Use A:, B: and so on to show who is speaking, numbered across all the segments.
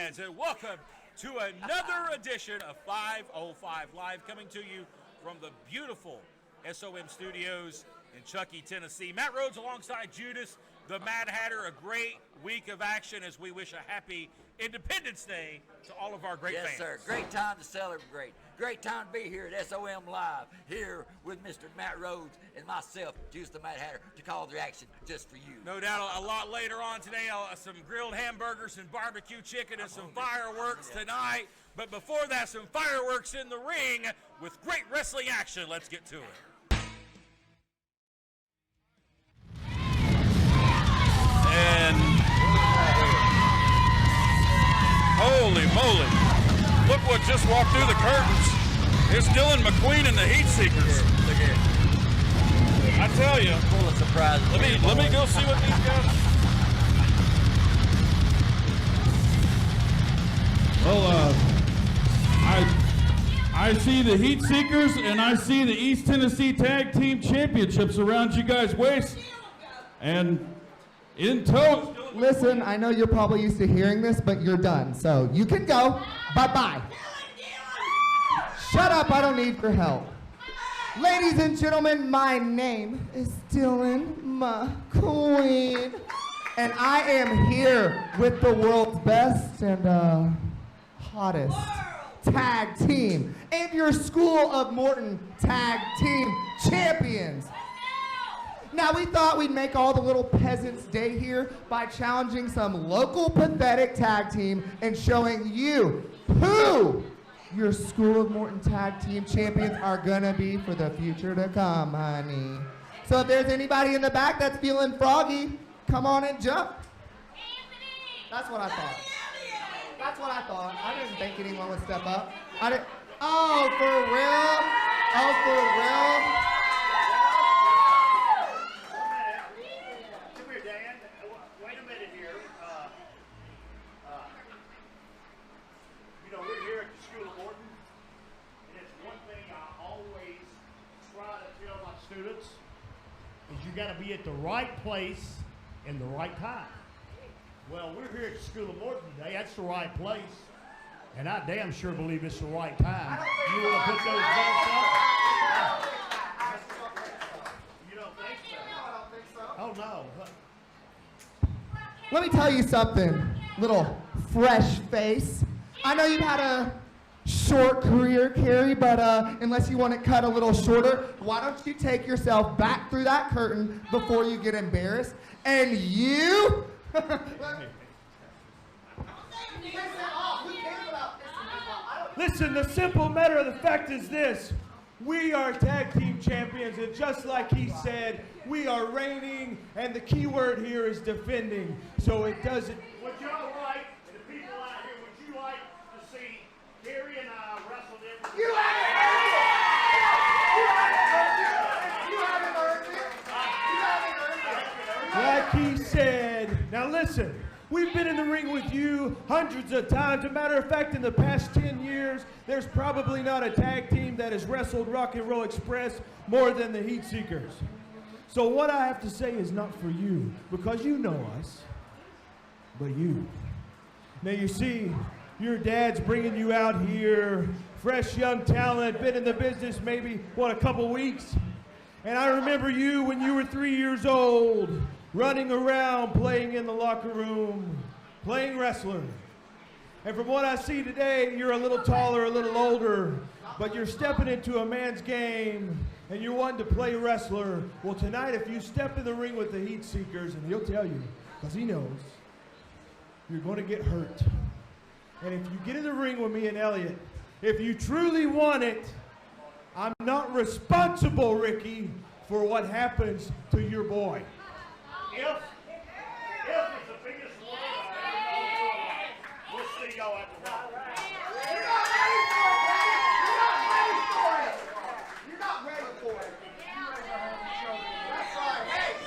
A: fans, and welcome to another edition of 505 Live, coming to you from the beautiful SOM Studios in Chuckey, Tennessee. Matt Rhodes alongside Judas, the Mad Hatter. A great week of action as we wish a happy Independence Day to all of our great fans.
B: Yes, sir. Great time to celebrate. Great time to be here at SOM Live, here with Mr. Matt Rhodes and myself, Juice the Mad Hatter, to call the action just for you.
A: No doubt a lot later on today, some grilled hamburgers and barbecue chicken and some fireworks tonight. But before that, some fireworks in the ring with great wrestling action. Let's get to it. And holy moly, look what just walked through the curtains. It's Dylan McQueen and the Heat Seekers.
B: Look here.
A: I tell you.
B: Full of surprises.
A: Let me go see what these guys.
C: Well, I see the Heat Seekers and I see the East Tennessee Tag Team Championships around you guys' waist. And in tow.
D: Listen, I know you're probably used to hearing this, but you're done. So you can go. Bye-bye. Shut up, I don't need your help. Ladies and gentlemen, my name is Dylan McQueen. And I am here with the world's best and hottest tag team and your School of Morton tag team champions. Now, we thought we'd make all the little peasants' day here by challenging some local pathetic tag team and showing you who your School of Morton tag team champions are gonna be for the future to come, honey. So if there's anybody in the back that's feeling froggy, come on and jump. That's what I thought. That's what I thought. I didn't think anyone would step up. Oh, for real? Oh, for real?
E: We're here at the School of Morton, and it's one thing I always try to tell my students is you got to be at the right place in the right time. Well, we're here at the School of Morton today. That's the right place, and I damn sure believe it's the right time. You want to put those belts up? You don't think so?
D: I don't think so.
E: Oh, no.
D: Let me tell you something, little fresh face. I know you've had a short career, Carrie, but unless you want it cut a little shorter, why don't you take yourself back through that curtain before you get embarrassed? And you...
F: Listen, the simple matter of the fact is this. We are tag team champions, and just like he said, we are reigning, and the key word here is defending. So it doesn't...
E: Would y'all like, and the people out here, would you like to see Gary and I wrestle them?
D: You haven't earned it!
F: Like he said, now listen, we've been in the ring with you hundreds of times. As a matter of fact, in the past 10 years, there's probably not a tag team that has wrestled Rock and Roll Express more than the Heat Seekers. So what I have to say is not for you, because you know us, but you. Now you see, your dad's bringing you out here, fresh young talent, been in the business maybe, a couple weeks. And I remember you when you were 3 years old, running around, playing in the locker room, playing wrestler. And from what I see today, you're a little taller, a little older, but you're stepping into a man's game, and you're wanting to play wrestler. Well, tonight, if you step in the ring with the Heat Seekers, and he'll tell you, because he knows, you're going to get hurt. And if you get in the ring with me and Elliot, if you truly want it, I'm not responsible, Ricky, for what happens to your boy.
E: If is the biggest one we'll see y'all at the rock.
D: You're not ready for it. That's right. Hey,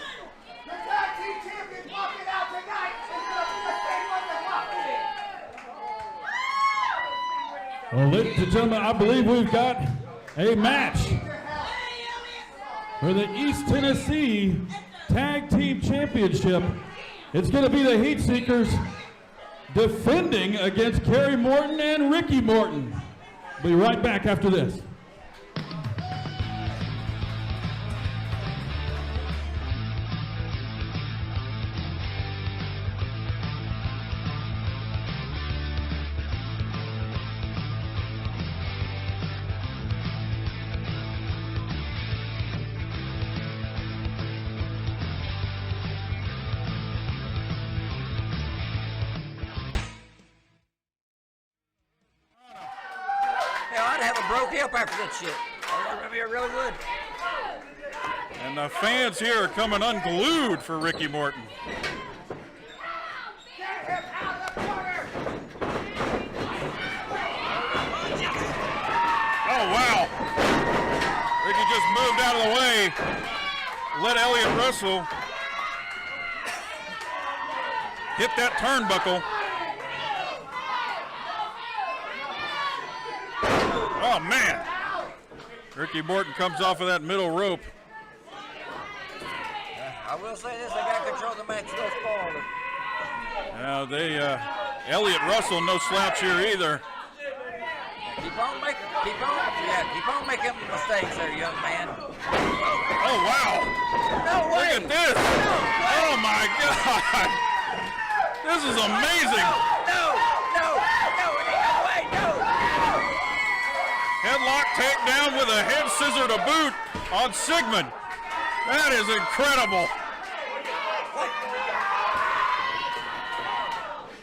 D: the tag team champions walking out tonight is going to be the same one that walked in.
C: Well, ladies and gentlemen, I believe we've got a match for the East Tennessee Tag Team Championship. It's going to be the Heat Seekers defending against Kerry Morton and Ricky Morton. Be right back after this.
B: I'd have a broke hip after that shit. I really would.
G: And the fans here are coming unglued for Ricky Morton. Oh, wow. Ricky just moved out of the way. Let Elliott Russell hit that turnbuckle. Oh, man. Ricky Morton comes off of that middle rope.
B: I will say this, they got control of the match thus far.
G: Elliott Russell, no slouch here either.
B: Keep on making mistakes there, young man.
G: Oh, wow.
B: No way.
G: Look at this. Oh, my God. This is amazing.
B: No way, no.
G: Headlock takedown with a head scissor to boot on Sigmund. That is incredible.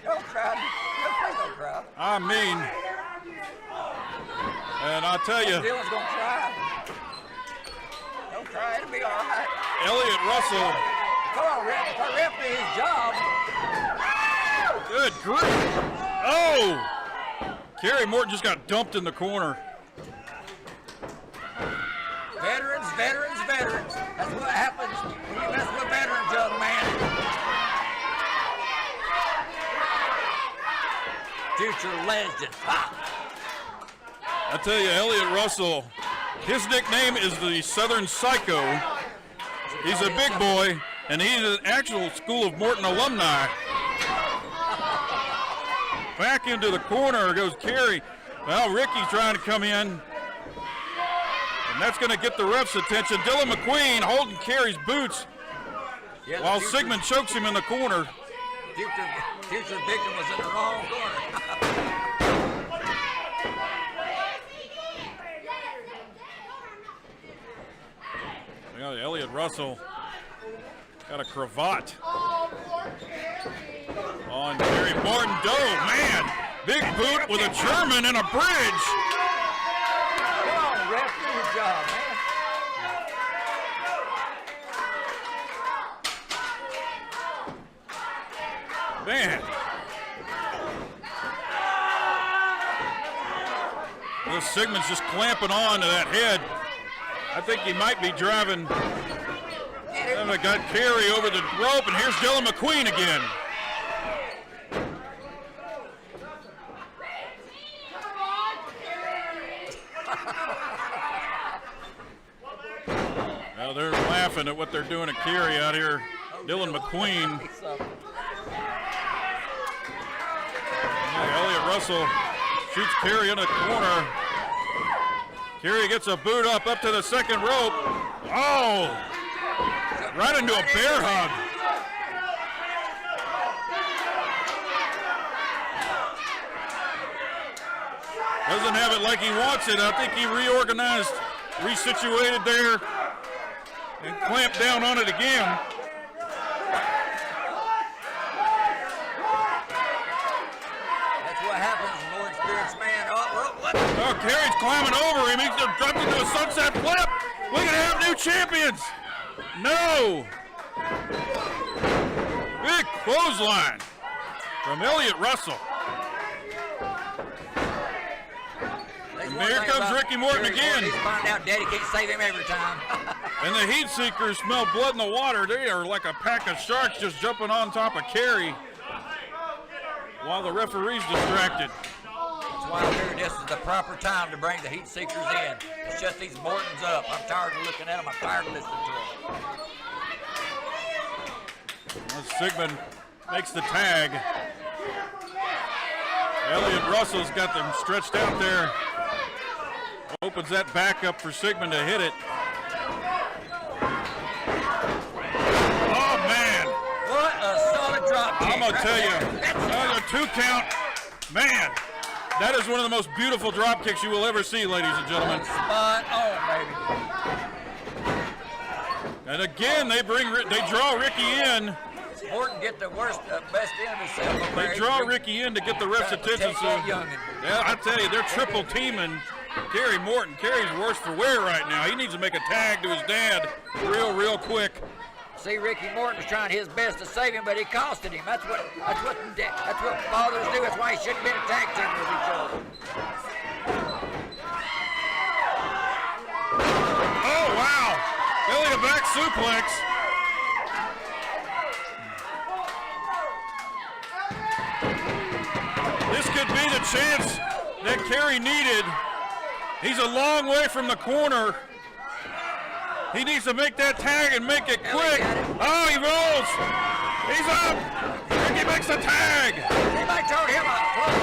B: Don't cry. Please don't cry.
G: I mean, and I'll tell you,
B: Dylan's gonna cry. Don't cry, it'll be all right.
G: Elliott Russell.
B: Come on, ref. If our ref did his job.
G: Good grief. Oh! Kerry Morton just got dumped in the corner.
B: Veterans. That's what happens when you mess with veterans, young man. Future legend.
G: I tell you, Elliott Russell, his nickname is the Southern Psycho. He's a big boy, and he's an actual School of Morton alumni. Back into the corner goes Kerry. Well, Ricky's trying to come in. And that's going to get the ref's attention. Dylan McQueen holding Kerry's boots while Sigmund chokes him in the corner.
B: Future victim was in the wrong corner.
G: Well, Elliott Russell got a cravat on Kerry Morton. Oh, man. Big boot with a German and a bridge.
B: Come on, ref, do your job,
G: Man. Well, Sigmund's just clamping on to that head. I think he might be driving. And I got Kerry over the rope, and here's Dylan McQueen again. Well, they're laughing at what they're doing to Kerry out here. Dylan McQueen. Elliott Russell shoots Kerry in the corner. Kerry gets a boot up to the second rope. Oh! Right into a bear hug. Doesn't have it like he wants it. I think he reorganized, resituated there, and clamped down on it again. Oh, Kerry's climbing over him. He's just dropped into a sunset flip. We can have new champions. No. Big clothesline from Elliott Russell. And here comes Ricky Morton again.
B: He's find out Daddy can't save him every time.
G: And the Heat Seekers smell blood in the water. They are like a pack of sharks just jumping on top of Kerry while the referee's distracted.
B: That's why I figured this is the proper time to bring the Heat Seekers in. To shut these Mortons up. I'm tired of looking at them. I'm tired of listening to them.
G: Well, Sigmund makes the tag. Elliott Russell's got them stretched out there. Opens that back up for Sigmund to hit it. Oh, man.
B: What a solid drop kick.
G: I'm going to tell you, a 2 count. Man, that is one of the most beautiful drop kicks you will ever see, ladies and gentlemen.
B: Spot on, baby.
G: And again, they draw Ricky in.
B: Morton get the best end of himself.
G: They draw Ricky in to get the ref's attention. So, yeah, I tell you, they're triple teaming Kerry Morton. Kerry's worse for wear right now. He needs to make a tag to his dad real quick.
B: See, Ricky Morton was trying his best to save him, but he costed him. That's what fathers do. That's why he shouldn't be in a tag team with each other.
G: Oh, wow. Belly to back suplex. This could be the chance that Kerry needed. He's a long way from the corner. He needs to make that tag and make it quick. Oh, he rolls. He's up. Ricky makes the tag.
B: Anybody told him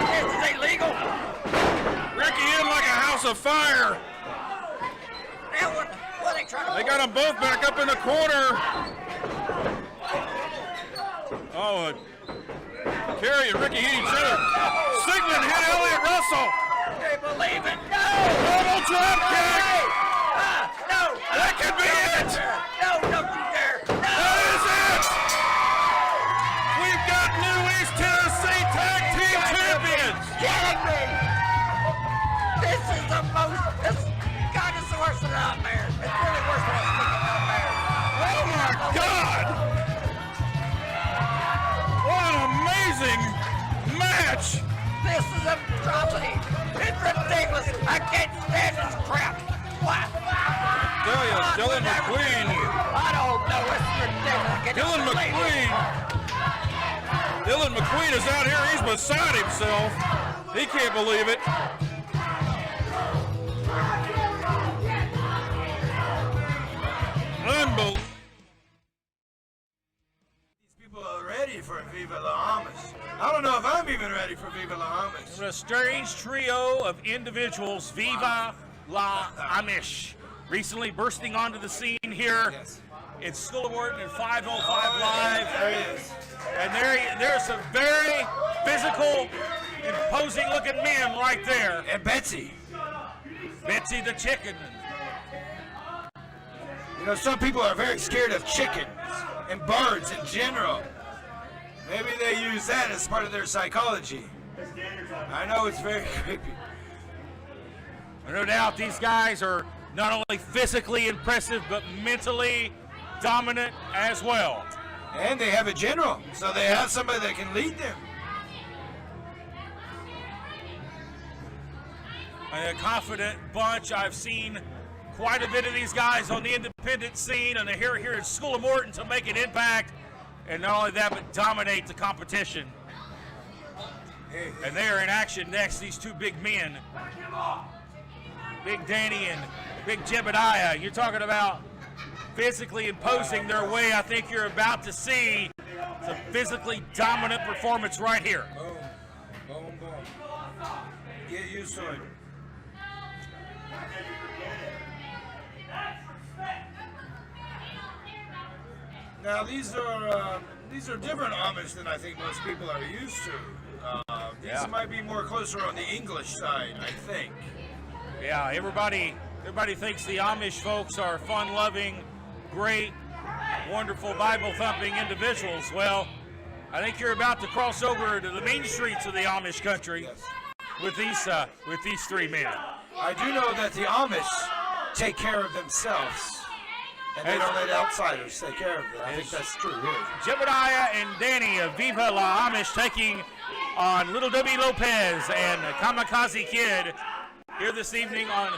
B: this is illegal?
G: Ricky in like a house of fire.
B: What are they trying to do?
G: They got them both back up in the corner. Oh, Kerry and Ricky hit each other. Sigmund hit Elliott Russell.
B: They believe it. No!
G: Total drop kick.
B: No!
G: That could be it.
B: No, don't you dare. No!
G: That is it. We've got new East Tennessee Tag Team Champions.
B: Kidding me! This is the most. God, it's the worst than a nightmare. It's really worse than a freaking nightmare.
G: Oh my God! What an amazing match!
B: This is a atrocity. It's ridiculous. I can't stand this crap. What?
G: Tell you, Dylan McQueen.
B: I don't know. It's ridiculous.
G: Dylan McQueen is out here. He's beside himself. He can't believe it. Unbelievable.
H: These people are ready for Viva La Amish. I don't know if I'm even ready for Viva La Amish.
A: A strange trio of individuals, Viva La Amish, recently bursting onto the scene here.
H: Yes.
A: It's School of Morton and 505 Live.
H: There he is.
A: And there's some very physical, imposing looking men right there.
H: And Betsy.
A: Betsy the chicken.
H: You know, some people are very scared of chickens and birds in general. Maybe they use that as part of their psychology. I know it's very creepy.
A: No doubt these guys are not only physically impressive, but mentally dominant as well.
H: And they have a general, so they have somebody that can lead them.
A: A confident bunch. I've seen quite a bit of these guys on the independent scene, and they're here at School of Morton to make an impact, and not only that, but dominate the competition. And they are in action next, these two big men. Big Danny and Big Jebediah. You're talking about physically imposing their way. I think you're about to see some physically dominant performance right here.
H: Boom, boom, boom. Get used to it. Now these are different Amish than I think most people are used to. These might be more closer on the English side, I think.
A: Yeah, everybody thinks the Amish folks are fun-loving, great, wonderful Bible-thumping individuals. Well, I think you're about to cross over to the main streets of the Amish country with these three men.
H: I do know that the Amish take care of themselves, and they don't let outsiders take care of them. I think that's true here.
A: Jebediah and Danny of Viva La Amish taking on Little W. Lopez and Kamikaze Kid here this evening on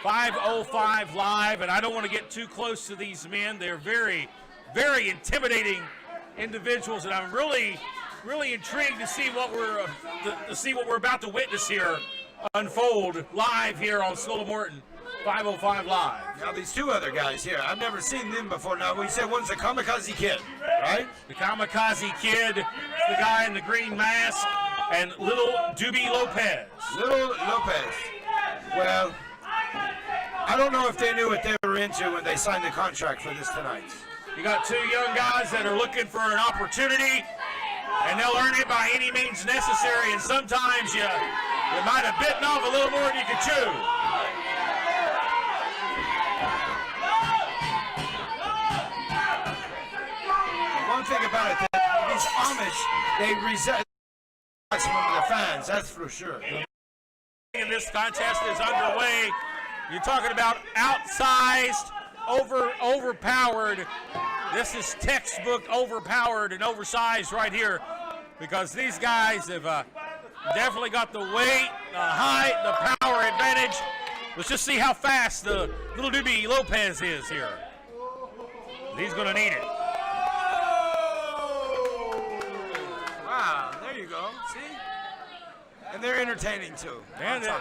A: 505 Live. And I don't want to get too close to these men. They're very, very intimidating individuals, and I'm really, really intrigued to see what we're about to witness here unfold live here on School of Morton 505 Live.
H: Now these two other guys here, I've never seen them before. Now we said one's a Kamikaze Kid, right?
A: The Kamikaze Kid, the guy in the green mask. and Little Doobie Lopez.
H: Little Lopez. Well, I don't know if they knew what they were into when they signed the contract for this tonight.
A: You got two young guys that are looking for an opportunity, and they'll earn it by any means necessary, and sometimes you might have bitten off a little more than you could chew.
H: One thing about it, that these Amish, they resent from the fans, that's for sure.
A: And this contest is underway. You're talking about outsized, overpowered. This is textbook overpowered and oversized right here, because these guys have definitely got the weight, the height, the power advantage. Let's just see how fast the Little Doobie Lopez is here. He's going to need it.
H: Wow, there you go. See? And they're entertaining too.
A: And the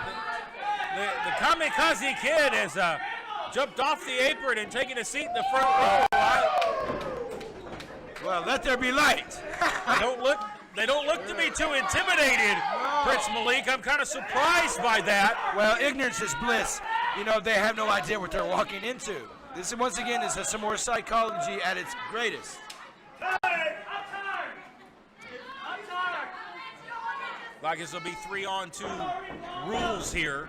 A: Kamikaze Kid has jumped off the apron and taken a seat in the front row.
H: Well, let there be light.
A: They don't look to be too intimidated, Prince Malik. I'm kind of surprised by that.
H: Well, ignorance is bliss. You know, they have no idea what they're walking into. This, once again, is some more psychology at its greatest.
A: Like this will be 3-on-2 rules here.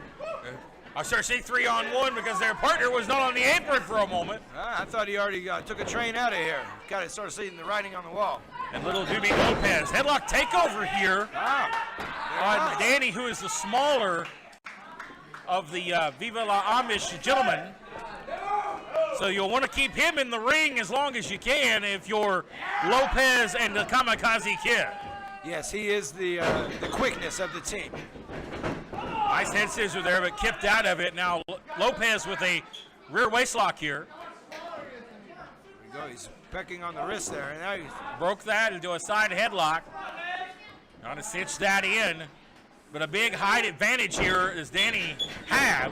A: I started saying 3-on-1 because their partner was not on the apron for a moment.
H: I thought he already took a train out of here. Got to start seeing the writing on the wall.
A: And Little Doobie Lopez. Headlock takeover here on Danny, who is the smaller of the Viva la Amish gentlemen. So you'll want to keep him in the ring as long as you can if you're Lopez and the Kamikaze Kid.
H: Yes, he is the quickness of the team.
A: Nice head scissor there, but kicked out of it. Now Lopez with a rear waistlock here.
H: There we go. He's pecking on the wrist there, and now he's
A: broke that into a side headlock. Trying to cinch that in, but a big height advantage here does Danny have.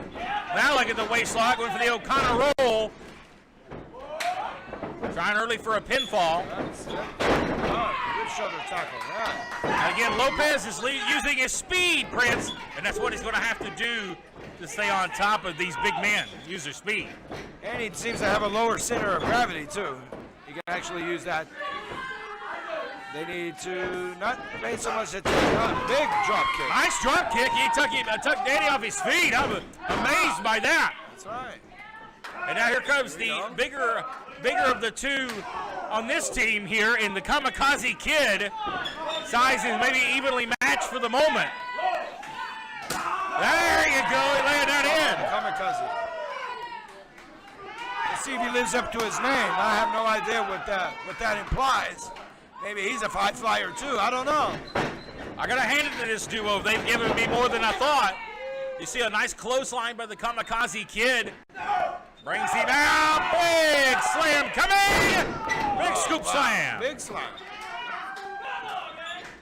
A: Now look at the waistlock, going for the O'Connor roll. Trying early for a pinfall.
H: Good shoulder tackle.
A: And again, Lopez is using his speed, Prince, and that's what he's going to have to do to stay on top of these big men. Use their speed.
H: And he seems to have a lower center of gravity, too. He can actually use that. They need to not make so much attention. Big drop kick.
A: Nice drop kick. He took Danny off his feet. I'm amazed by that.
H: That's right.
A: And now here comes the bigger of the two on this team here in the Kamikaze Kid. Size is maybe evenly matched for the moment. There you go, he landed that in.
H: Kamikaze. Let's see if he lives up to his name. I have no idea what that implies. Maybe he's a high flyer too, I don't know.
A: I gotta hand it to this duo. They've given me more than I thought. You see a nice clothesline by the Kamikaze Kid. Brings him out. Big slam coming. Big scoop slam.
H: Big slam.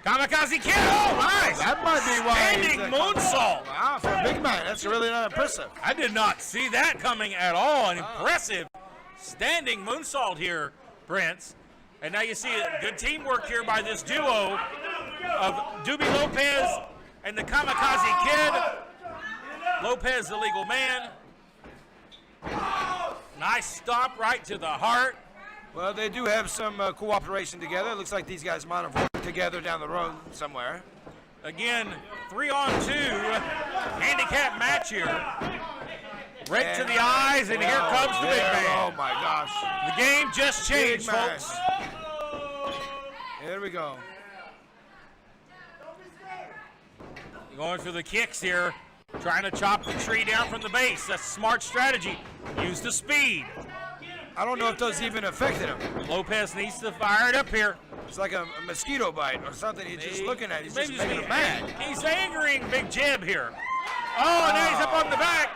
A: Kamikaze Kid. Oh, nice.
H: That might be why.
A: Standing moonsault.
H: Wow, for a big man, that's really not impressive.
A: I did not see that coming at all. An impressive standing moonsault here, Prince. And now you see good teamwork here by this duo of Doobie Lopez and the Kamikaze Kid. Lopez, the legal man. Nice stop right to the heart.
H: Well, they do have some cooperation together. It looks like these guys might have worked together down the road somewhere.
A: Again, 3-on-2 handicap match here. Right to the eyes, and here comes the big man.
H: Oh my gosh.
A: The game just changed, folks.
H: Here we go.
A: Going for the kicks here. Trying to chop the tree down from the base. That's a smart strategy. Use the speed.
H: I don't know if those even affected him.
A: Lopez needs to fire it up here.
H: It's like a mosquito bite or something. He's just looking at it. He's just making him mad.
A: He's angering Big Jeb here. Oh, and now he's up on the back.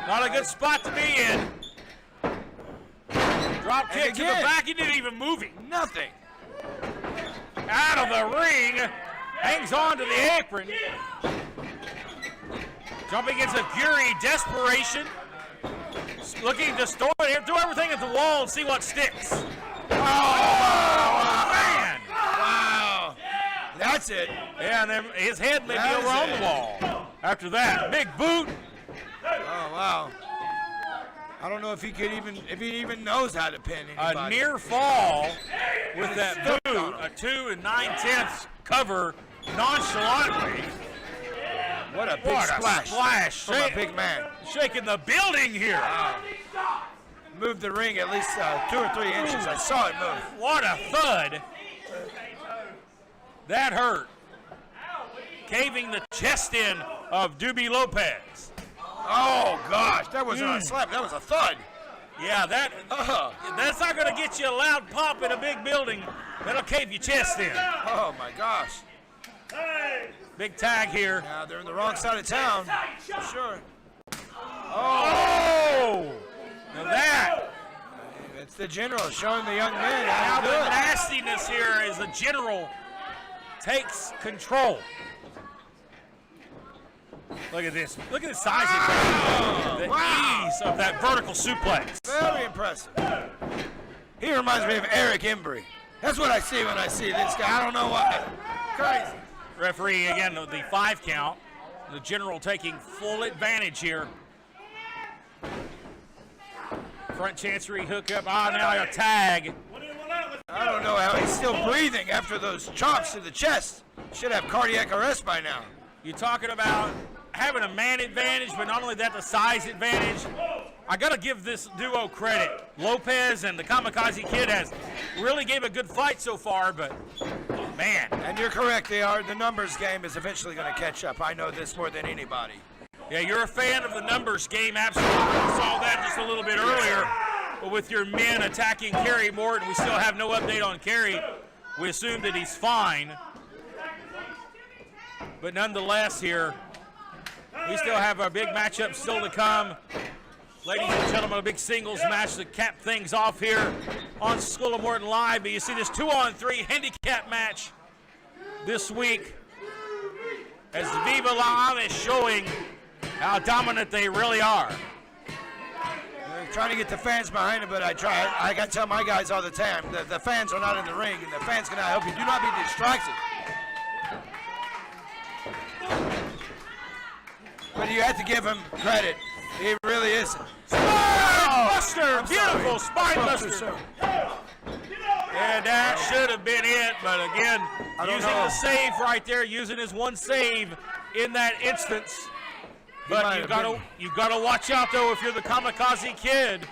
A: Not a good spot to be in. Drop kick to the back. He didn't even move him.
H: Nothing.
A: Out of the ring. Hangs on to the apron. Jumping into fury, desperation. Looking to throw everything at the wall and see what sticks. Oh, man!
H: Wow. That's it.
A: Yeah, and then his head may be over on the wall. After that, big boot.
H: Oh, wow. I don't know if he even knows how to pin anybody.
A: A near fall with that boot, a 2 9/10 cover nonchalantly.
H: What a big splash from a big man.
A: Shaking the building here.
H: Wow. Moved the ring at least 2 or 3 inches. I saw it move.
A: What a thud. That hurt. Caving the chest in of Doobie Lopez.
H: Oh, gosh. That wasn't a slap. That was a thud.
A: Yeah, that's not going to get you a loud pop in a big building. That'll cave your chest in.
H: Oh, my gosh.
A: Big tag here.
H: Now they're in the wrong side of town. For sure.
A: Oh! Now that.
H: It's the general showing the young man
A: Now
H: how to
A: the
H: do it.
A: nastiness here is the general takes control. Look at this. Look at the size of the ease of that vertical suplex.
H: Very impressive. He reminds me of Eric Embry. That's what I see when I see this guy. I don't know why. Crazy.
A: Referee again with the 5 count. The general taking full advantage here. Front chancery hookup. Now a tag.
H: I don't know how he's still breathing after those chops to the chest. Should have cardiac arrest by now.
A: You're talking about having a man advantage, but not only that, the size advantage. I got to give this duo credit. Lopez and the Kamikaze Kid has really gave a good fight so far, but man.
H: And you're correct, they are. The numbers game is eventually going to catch up. I know this more than anybody.
A: Yeah, you're a fan of the numbers game, absolutely. We saw that just a little bit earlier. But with your men attacking Kerry Morton, we still have no update on Kerry. We assume that he's fine. But nonetheless here, we still have our big matchup still to come. Ladies and gentlemen, a big singles match to cap things off here on School of Morton Live. But you see this 2-on-3 handicap match this week as Viva La Ame is showing how dominant they really are.
H: They're trying to get the fans behind it, but I got to tell my guys all the time, the fans are not in the ring, and the fans cannot help you. Do not be distracted. But you have to give him credit. He really is.
A: Spine buster! Beautiful spine buster. And that should have been it, but again, using the save right there, using his one save in that instance. But you gotta watch out though if you're the Kamikaze Kid.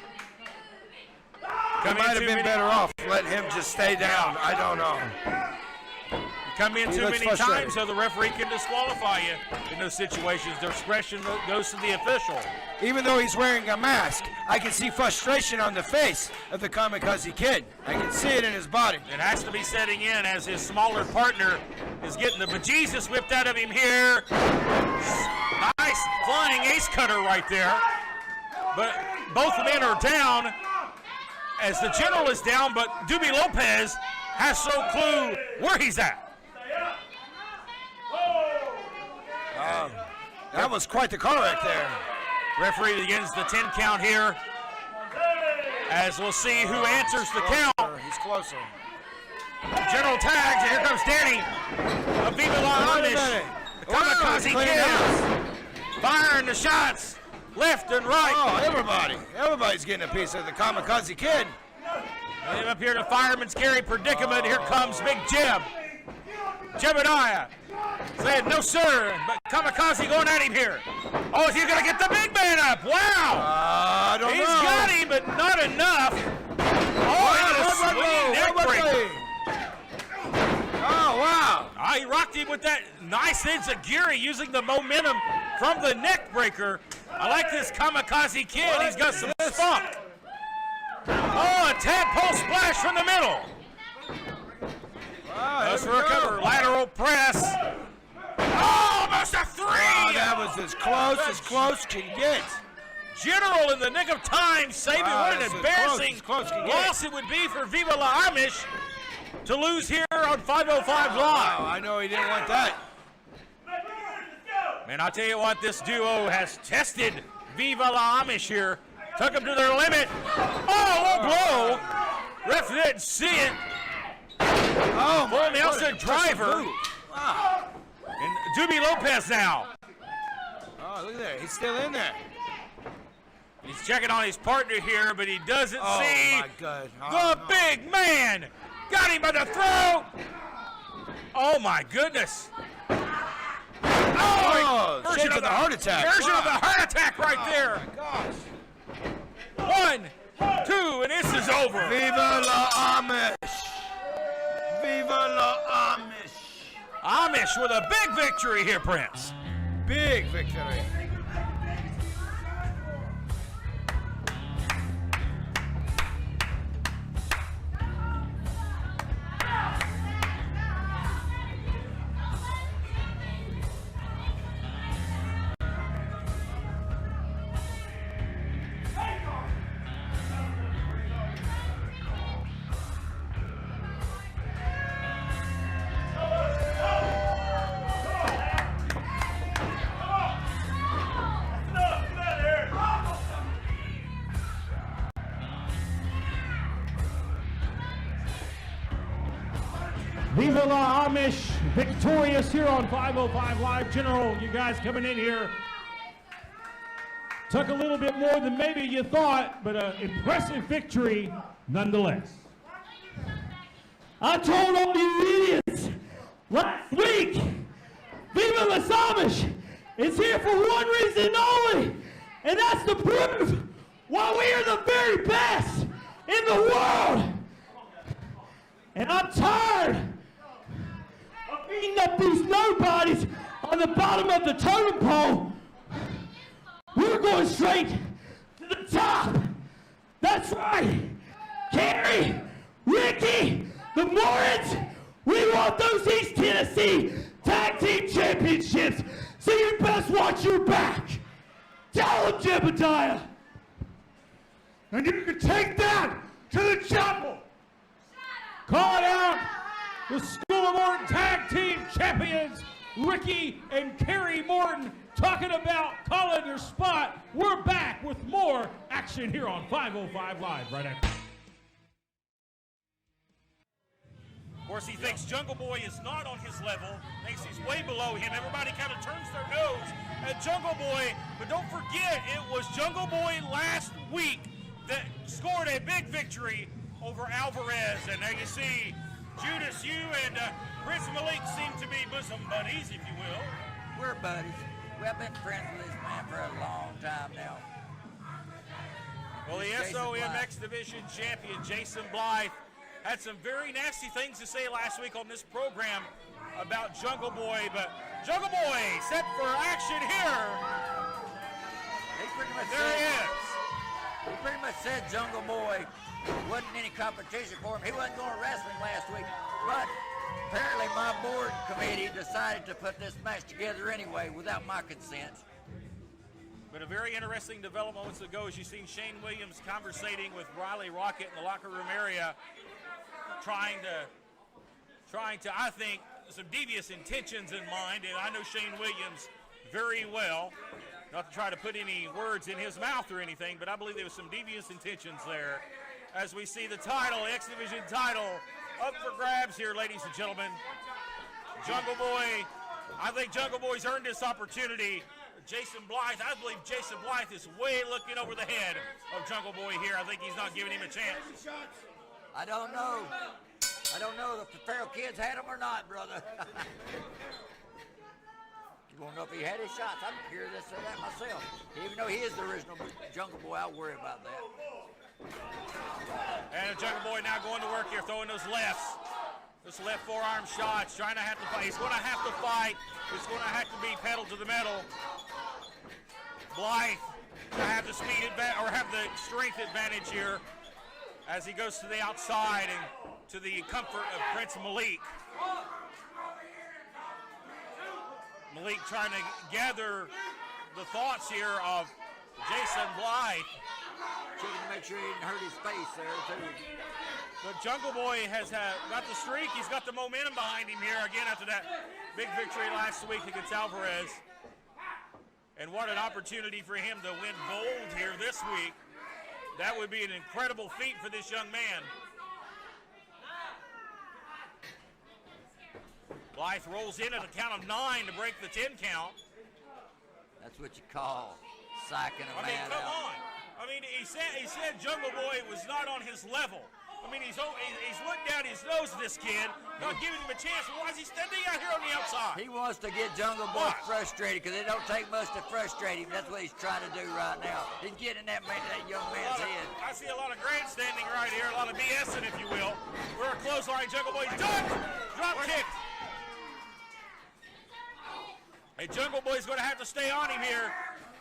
H: He might have been better off letting him just stay down. I don't know.
A: You come in too many times so the referee can disqualify you in those situations. Discretion goes to the official.
H: Even though he's wearing a mask, I can see frustration on the face of the Kamikaze Kid. I can see it in his body.
A: It has to be setting in as his smaller partner is getting the bejesus whipped out of him here. Nice flying ace cutter right there. But both men are down as the general is down, but Doobie Lopez has no clue where he's at.
H: That was quite the car wreck there.
A: Referee begins the 10 count here as we'll see who answers the count.
H: He's closer.
A: General tags, and here comes Danny of Viva La Amish. The Kamikaze Kid firing the shots left and right.
H: Oh, everybody's getting a piece of the Kamikaze Kid.
A: And up here to Fireman's Carry predicament. Here comes Big Jeb. Jebediah saying, no, sir, but Kamikaze going at him here. Oh, is he going to get the big man up? Wow.
H: I don't know.
A: He's got him, but not enough. Oh, and a swinging neck breaker.
H: Oh, wow.
A: He rocked him with that nice enziguri using the momentum from the neck breaker. I like this Kamikaze Kid. He's got some spunk. Oh, a tadpole splash from the middle.
H: Wow,
A: Goes for a cover. Lateral press. Oh, almost a 3.
H: Wow, that was as close can get.
A: General in the nick of time saving. What an embarrassing loss it would be for Viva La Amish to lose here on 505 Live.
H: Wow, I know he didn't want that.
A: Man, I'll tell you what, this duo has tested Viva La Amish here. Took them to their limit. Oh, low blow. Ref didn't see it.
H: Oh,
A: Full Nelson driver.
H: Wow.
A: And Doobie Lopez now.
H: Oh, look at that. He's still in there.
A: He's checking on his partner here, but he doesn't see
H: my God.
A: the big man. Got him by the throat. Oh, my goodness.
H: Oh,
A: version
H: shake of the heart attack.
A: Version of the heart attack right there.
H: Oh, my gosh.
A: 1, 2, and this is over.
H: Viva la Amish. Viva la Amish.
A: Amish with a big victory here, Prince.
H: Big victory.
F: Viva la Amish, victorious here on 505 Live. General, you guys coming in here took a little bit more than maybe you thought, but an impressive victory nonetheless.
I: I told all you idiots last week, Viva la Amish is here for one reason only, and that's to prove why we are the very best in the world. And I'm tired of beating up these nobodies on the bottom of the totem pole. We're going straight to the top. That's right. Carrie, Ricky, the Mortons, we want those East Tennessee Tag Team Championships, so you best watch your back. Tell them, Jebediah.
F: And you can take that to the chapel. Call it out, the School of Morton Tag Team Champions, Ricky and Carrie Morton, talking about calling their spot. We're back with more action here on 505 Live right after.
A: Of course, he thinks Jungle Boy is not on his level, thinks he's way below him. Everybody kind of turns their nose at Jungle Boy, but don't forget, it was Jungle Boy last week that scored a big victory over Alvarez. And there you see Judas, you and Prince Malik seem to be bosom buddies, if you will.
B: We're buddies. We've been friends with this man for a long time now.
A: Well, the
B: Jason
A: SOM
B: Blythe.
A: X Division champion, Jason Blythe, had some very nasty things to say last week on this program about Jungle Boy, but Jungle Boy set for action here.
B: He pretty much
A: There he
B: said,
A: is.
B: he pretty much said Jungle Boy wasn't any competition for him. He wasn't going to wrestling last week, but apparently my board committee decided to put this match together anyway without my consent.
A: But a very interesting development moments ago as you seen Shane Williams conversating with Riley Rocket in the locker room area, trying to, I think, some devious intentions in mind, and I know Shane Williams very well. Not to try to put any words in his mouth or anything, but I believe there was some devious intentions there. As we see the title, X Division title, up for grabs here, ladies and gentlemen. Jungle Boy, I think Jungle Boy's earned this opportunity. Jason Blythe, I believe Jason Blythe is way looking over the head of Jungle Boy here. I think he's not giving him a chance.
B: I don't know. I don't know if the feral kids had them or not, brother. You want to know if he had his shots? I'm curious to that myself. Even though he is the original Jungle Boy, I'll worry about that.
A: And Jungle Boy now going to work here, throwing those lefts. Those left forearm shots, trying to have to fight. He's going to have to fight. It's going to have to be pedal to the metal. Blythe to have the speed advantage, or have the strength advantage here as he goes to the outside and to the comfort of Prince Malik. Malik trying to gather the thoughts here of Jason Blythe.
B: Checking to make sure he didn't hurt his face there, too.
A: But Jungle Boy has got the streak. He's got the momentum behind him here again after that big victory last week against Alvarez. And what an opportunity for him to win gold here this week. That would be an incredible feat for this young man. Blythe rolls in at a count of 9 to break the 10 count.
B: That's what you call psyching a
A: I mean,
B: man
A: come
B: out.
A: on. I mean, he said Jungle Boy was not on his level. I mean, he's looked down his nose at this kid, not giving him a chance. Why is he standing out here on the outside?
B: He wants to get Jungle Boy frustrated because it don't take much to frustrate him. That's what he's trying to do right now. He's getting in that young man's head.
A: I see a lot of grandstanding right here, a lot of BSing, if you will. We're a clothesline. Jungle Boy ducked, drop kicked. And Jungle Boy's going to have to stay on him here.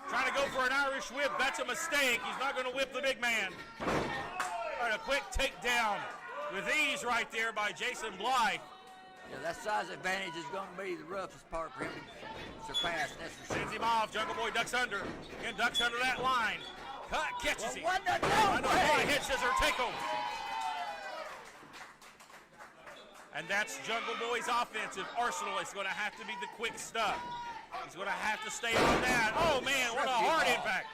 A: Trying to go for an Irish whip. That's a mistake. He's not going to whip the big man. All right, a quick takedown with ease right there by Jason Blythe.
B: Yeah, that size advantage is going to be the roughest part for him to surpass. That's for sure.
A: Sends him off. Jungle Boy ducks under. Again, ducks under that line. Cut, catches him.
B: What the
A: Head scissor takeover. And that's Jungle Boy's offensive arsenal. It's going to have to be the quick stuff. He's going to have to stay on that. Oh, man, what a hard impact.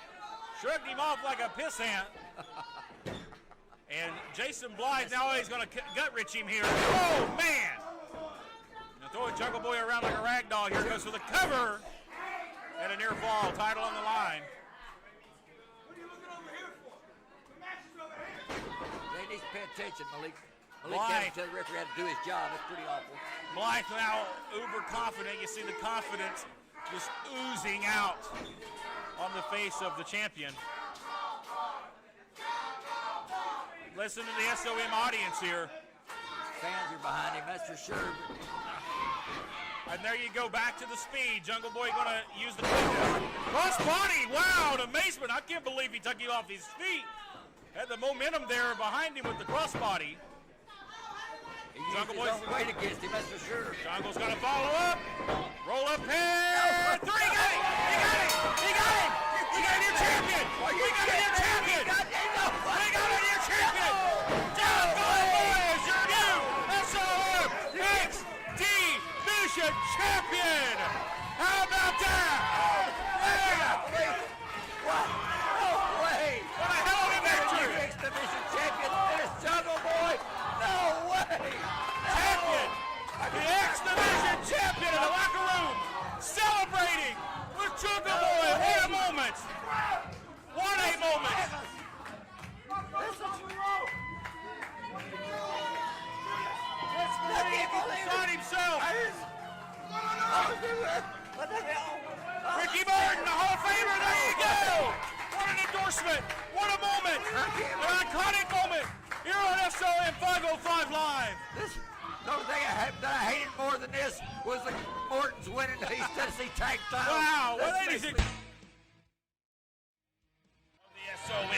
A: Shrugged him off like a pissant. And Jason Blythe, now he's going to gut-rich him here. Oh, man. Now throwing Jungle Boy around like a rag doll here. Goes for the cover. And a near fall. Title on the line.
H: What are you looking over here for? The match is over here.
B: They need to pay attention, Malik.
A: Blythe.
B: Malik tell the referee had to do his job. That's pretty awful.
A: Blythe now uber confident. You see the confidence just oozing out on the face of the champion. Listen to the SOM audience here.
B: Fans are behind him, that's for sure.
A: And there you go, back to the speed. Jungle Boy going to use the cross body. Wow, an amazement. I can't believe he took you off his feet. Had the momentum there behind him with the cross body.
B: Jungle Boy's weight against him, that's for sure.
A: Jungle's got to follow up. Roll up here. 3, got it. He got it. He got it. We got a new champion. We got a new champion. We got a new champion. Jungle Boy is your new SOM X Division champion. How about that?
B: What? No way.
A: What a hell of a victory.
B: X Division champion is Jungle Boy. No way.
A: Champion. The X Division champion in the locker room. Celebrating with Jungle Boy. What a moment. What a moment. Not himself.
B: What the hell?
A: Ricky Morton, the Hall of Famer. There you go. What an endorsement. What a moment. An iconic moment here on SOM 505 Live.
B: The only thing that I hated more than this was the Mortons winning the East Tennessee Tag Title.
A: Wow. Well, ladies and SOM,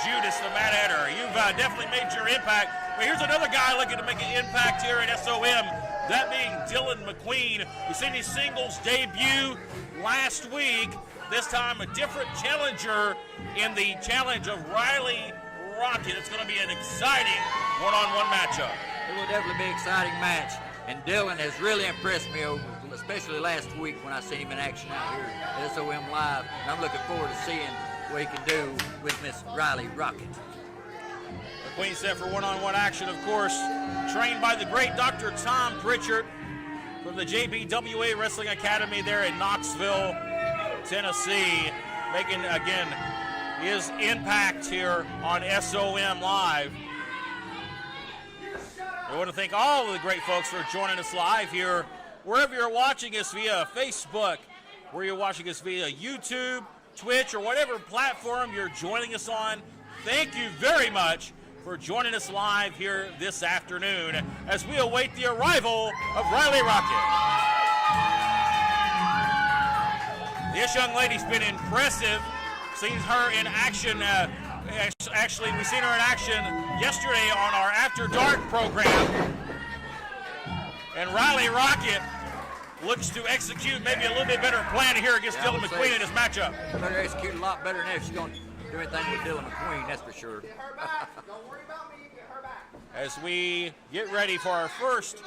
A: Judas the Mad Hatter. You've definitely made your impact. But here's another guy looking to make an impact here at SOM, that being Dylan McQueen. We've seen his singles debut last week. This time a different challenger in the challenge of Riley Rocket. It's going to be an exciting one-on-one matchup.
B: It will definitely be an exciting match. And Dylan has really impressed me, especially last week when I seen him in action out here at SOM Live. And I'm looking forward to seeing what he can do with Miss Riley Rocket.
A: McQueen set for one-on-one action, of course, trained by the great Dr. Tom Pritchard from the JBWA Wrestling Academy there in Knoxville, Tennessee, making, again, his impact here on SOM Live. I want to thank all of the great folks for joining us live here, wherever you're watching us via Facebook, where you're watching us via YouTube, Twitch, or whatever platform you're joining us on. Thank you very much for joining us live here this afternoon as we await the arrival of Riley Rocket. This young lady's been impressive. Seen her in action. Actually, we seen her in action yesterday on our After Dark program. And Riley Rocket looks to execute maybe a little bit better plan here against Dylan McQueen in this matchup.
B: Better execute a lot better than if she's going to do anything with Dylan McQueen, that's for sure.
D: Get her back. Don't worry about me. Get her back.
A: As we get ready for our first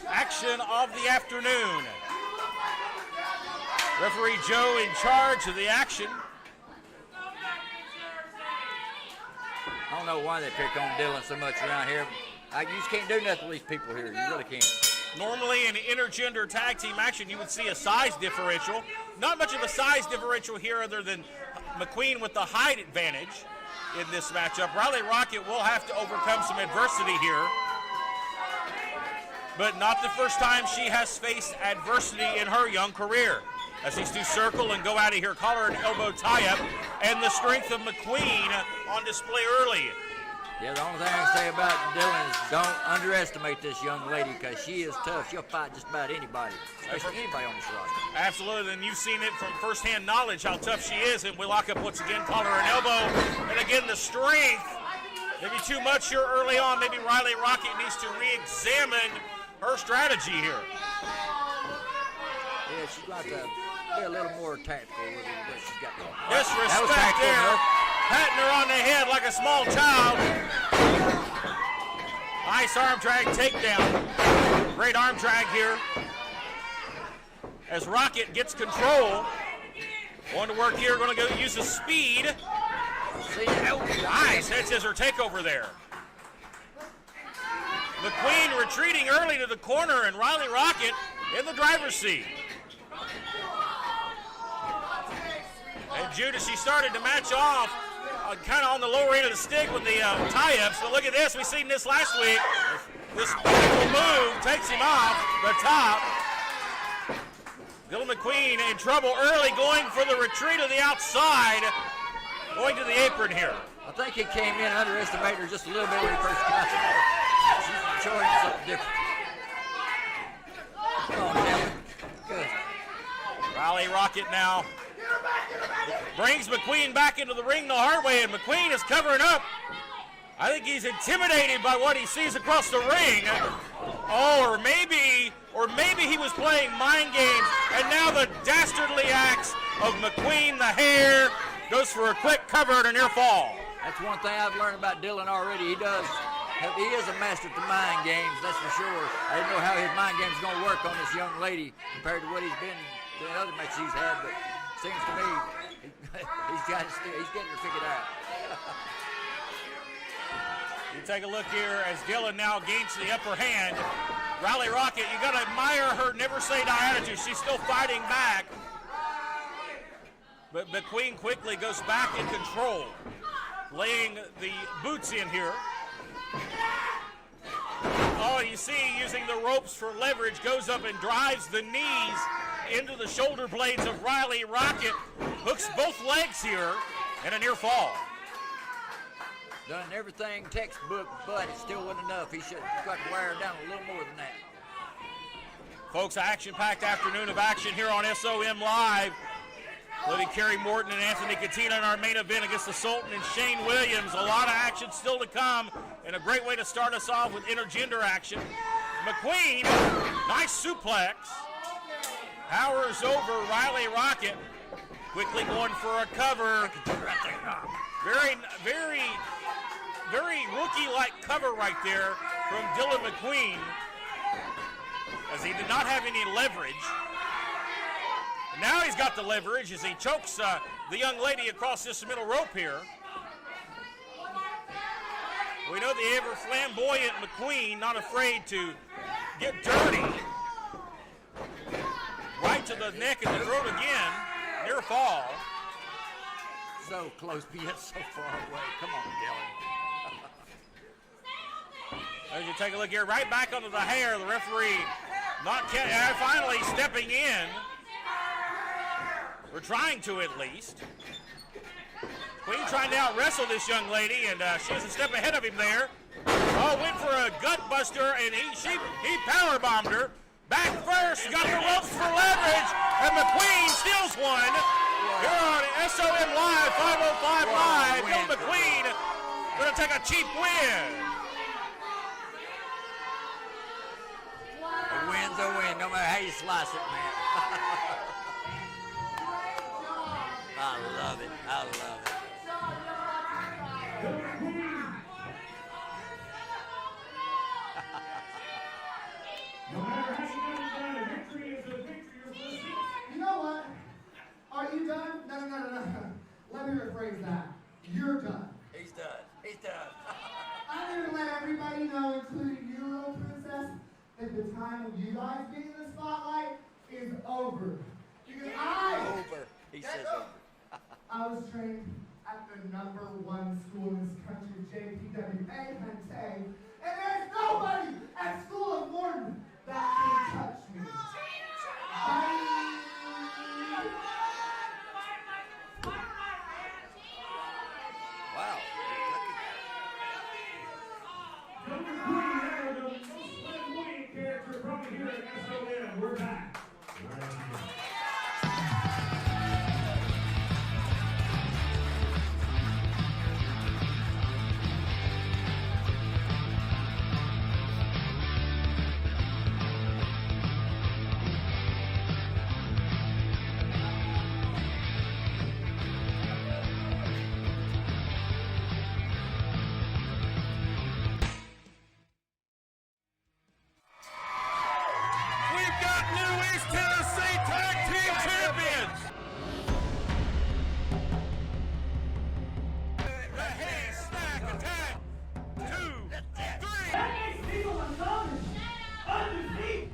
A: action of the afternoon. Referee Joe in charge of the action.
B: I don't know why they pick on Dylan so much around here. You just can't do nothing with these people here. You really can't.
A: Normally in intergender tag team action, you would see a size differential. Not much of a size differential here other than McQueen with the height advantage in this matchup. Riley Rocket will have to overcome some adversity here, but not the first time she has faced adversity in her young career. As these two circle and go out of here, collar and elbow tie-up, and the strength of McQueen on display early.
B: Yeah, the only thing I can say about Dylan is don't underestimate this young lady because she is tough. She'll fight just about anybody, especially anybody on this roster.
A: Absolutely, and you've seen it from firsthand knowledge how tough she is. And we lock up once again, collar and elbow. And again, the strength. Maybe too much here early on. Maybe Riley Rocket needs to re-examine her strategy here.
B: Yeah, she's got to be a little more tactful with it, but she's got to.
A: Disrespect there. Patting her on the head like a small child. Nice arm drag takedown. Great arm drag here. As Rocket gets control. Going to work here, going to go use the speed. Nice head scissor takeover there. McQueen retreating early to the corner and Riley Rocket in the driver's seat. And Judas, she started to match off kind of on the lower end of the stick with the tie-ups, but look at this. We've seen this last week. This move takes him off the top. Dylan McQueen in trouble early, going for the retreat of the outside, going to the apron here.
B: I think he came in and underestimated her just a little bit when he first got there. She's showing something different. Come on, Dylan. Good.
A: Riley Rocket now brings McQueen back into the ring the hard way, and McQueen is covering up. I think he's intimidated by what he sees across the ring. Oh, or maybe he was playing mind games, and now the dastardly acts of McQueen, the hair, goes for a quick cover and a near fall.
B: That's one thing I've learned about Dylan already. He is a master at the mind games, that's for sure. I didn't know how his mind games are going to work on this young lady compared to what he's been in other matches he's had, but seems to me he's getting her figured out.
A: You take a look here as Dylan now gains the upper hand. Riley Rocket, you got to admire her never say die attitude. She's still fighting back. But McQueen quickly goes back in control, laying the boots in here. Oh, you see, using the ropes for leverage, goes up and drives the knees into the shoulder blades of Riley Rocket. Hooks both legs here and a near fall.
B: Done everything textbook, but it still wasn't enough. He should have got to wear her down a little more than that.
A: Folks, action-packed afternoon of action here on SOM Live. Including Kerry Morton and Anthony Katina in our main event against the Sultan and Shane Williams. A lot of action still to come, and a great way to start us off with intergender action. McQueen, nice suplex. Powers over Riley Rocket. Quickly going for a cover. Very rookie-like cover right there from Dylan McQueen, as he did not have any leverage. Now he's got the leverage as he chokes the young lady across this middle rope here. We know the ever flamboyant McQueen, not afraid to get dirty. Right to the neck and the throat again. Near fall.
B: So close, but yet so far away. Come on, Dylan.
A: As you take a look here, right back under the hair, the referee finally stepping in. We're trying to, at least. Queen trying to out-wrestle this young lady, and she was a step ahead of him there. Oh, went for a gut buster, and he power-bombed her. Back first, got the ropes for leverage, and McQueen steals one. Here on SOM Live, 505 Live, Dylan McQueen going to take a cheap win.
B: A win's a win, no matter how you slice it, man. I love it. I love it.
D: You know what? Are you done? No. Let me rephrase that. You're done.
B: He's done. He's done.
D: I'm here to let everybody know, including you, little princess, that unfortunately, the time of you guys getting the spotlight is over. Because
B: He says over.
D: I was trained at the #1 school in this country, JPWA, Hente, and there's nobody at School of Morton that can touch me. Bye.
B: Wow.
C: Character from here at SOM. We're back.
A: We've got new East Tennessee Tag Team Champions. The Haystack Attack. 2, 3.
I: That makes people astonished. Undefeated.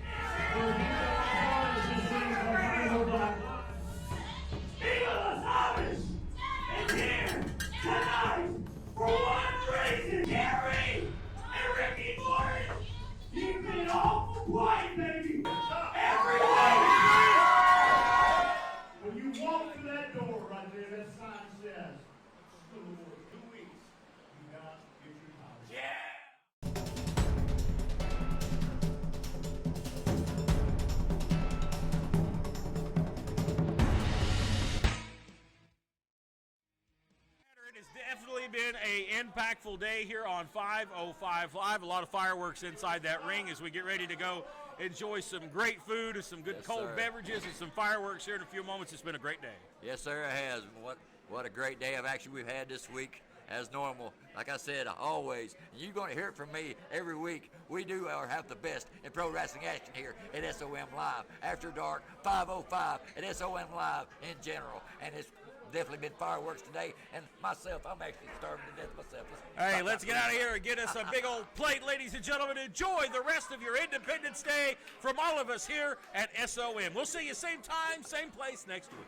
I: Viva Las Aves is here tonight for one reason. Gary and Ricky Morton, you've been awful quiet, baby. Every day.
E: When you walk through that door right there, that sign says, School of Morton, 2 weeks. You got to get your college.
I: Yeah.
A: It has definitely been an impactful day here on 505 Live. A lot of fireworks inside that ring as we get ready to go enjoy some great food and some good
B: Yes,
A: cold
B: sir.
A: beverages and some fireworks here in a few moments. It's been a great day.
B: Yes, sir, it has. What a great day of action we've had this week. As normal, like I said, always, and you're going to hear it from me every week. We do have the best in pro wrestling action here at SOM Live. After dark, 505 at SOM Live in general. And it's definitely been fireworks today. And myself, I'm actually starving to death myself.
A: Hey, let's get out of here and get us a big old plate, ladies and gentlemen. Enjoy the rest of your Independence Day from all of us here at SOM. We'll see you same time, same place next week.